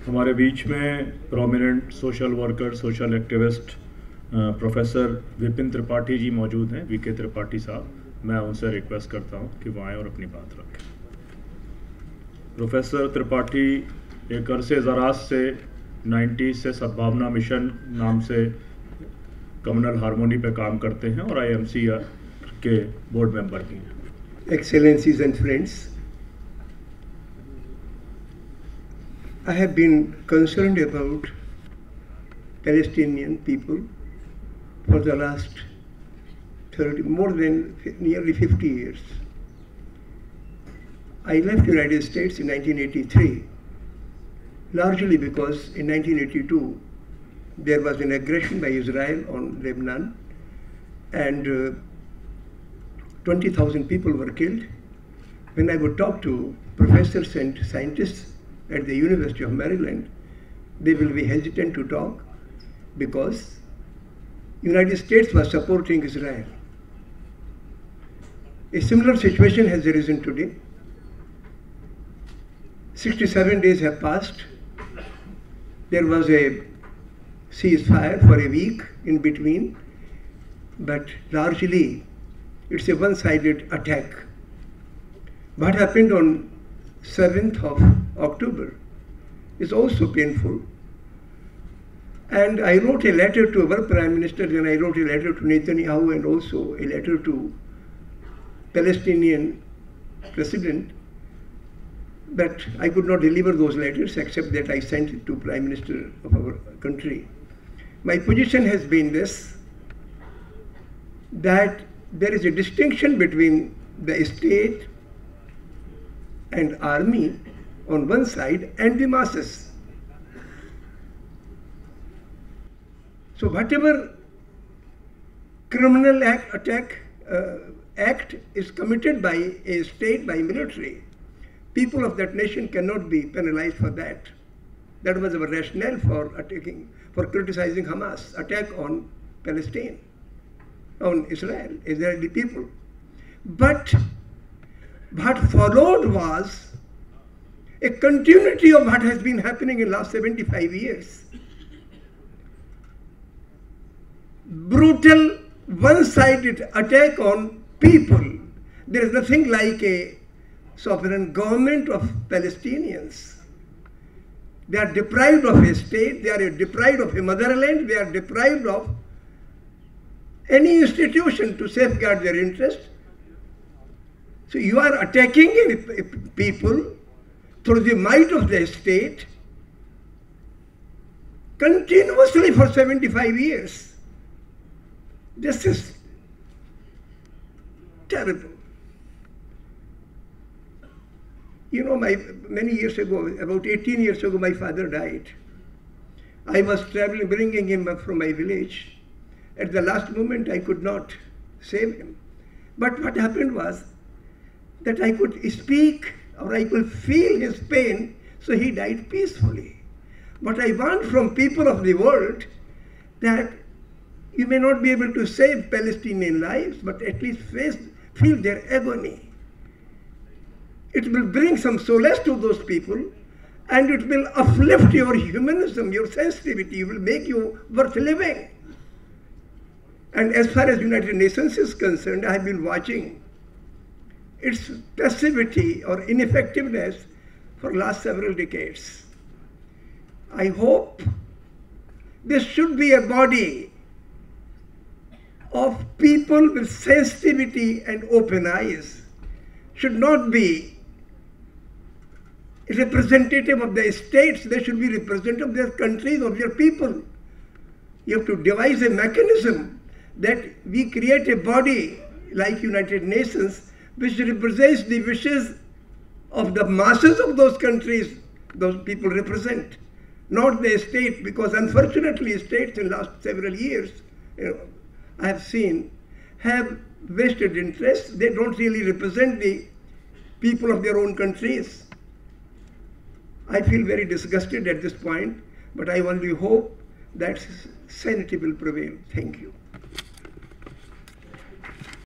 हमारे बीच में prominent social worker, social activist professor Vipin Tripathi ji मौजूद हैं, वीके त्रिपाठी साहब। मैं उनसे रिक्वेस्ट करता हूं कि वो आएँ और अपनी बात रखें। प्रोफेसर त्रिपाठी एक अरसे दराज से 90 से सद्भावना मिशन नाम से कम्युनल हारमोनी पे काम करते हैं और IMC के बोर्ड मेंबर भी हैं। Excellencies and friends, I have been concerned about Palestinian people for the last nearly 50 years. I left the United States in 1983, largely because in 1982 there was an aggression by Israel on Lebanon, and 20,000 people were killed. When I would talk to professors and scientists at the University of Maryland, they will be hesitant to talk because United States was supporting Israel. A similar situation has arisen today. 67 days have passed. There was a ceasefire for a week in between, but largely it's a one-sided attack. What happened on 7th of October is also painful. And I wrote a letter to our Prime Minister, and I wrote a letter to Netanyahu, and also a letter to Palestinian President. But I could not deliver those letters except that I sent it to Prime Minister of our country. My position has been this, that there is a distinction between the state and army on one side and the masses. So whatever criminal act is committed by a state, by military, people of that nation cannot be penalized for that. That was our rationale for criticizing Hamas attack on Palestine, on Israel, Israeli people. But what followed was a continuity of what has been happening in the last 75 years. Brutal, one-sided attack on people. There is nothing like a sovereign government of Palestinians. They are deprived of a state, they are deprived of a motherland, they are deprived of any institution to safeguard their interest. So you are attacking a people through the might of the state continuously for 75 years. This is terrible. You know, many years ago, about 18 years ago, my father died. I was traveling, bringing him up from my village. At the last moment, I could not save him. But what happened was that I could speak or I could feel his pain, so he died peacefully. What I want from people of the world, that you may not be able to save Palestinian lives, but at least feel their agony. It will bring some solace to those people, and it will uplift your humanism, your sensitivity, it will make you worth living. And as far as United Nations is concerned, I have been watching its passivity or ineffectiveness for the last several decades. I hope there should be a body of people with sensitivity and open eyes. Should not be representative of the states, they should be representative of their countries, of their people. You have to devise a mechanism that we create a body like United Nations which represents the wishes of the masses of those countries those people represent, not the state, because unfortunately states in the last several years, I have seen, have vested interests. They don't really represent the people of their own countries. I feel very disgusted at this point, but I only hope that sanity will prevail. Thank you.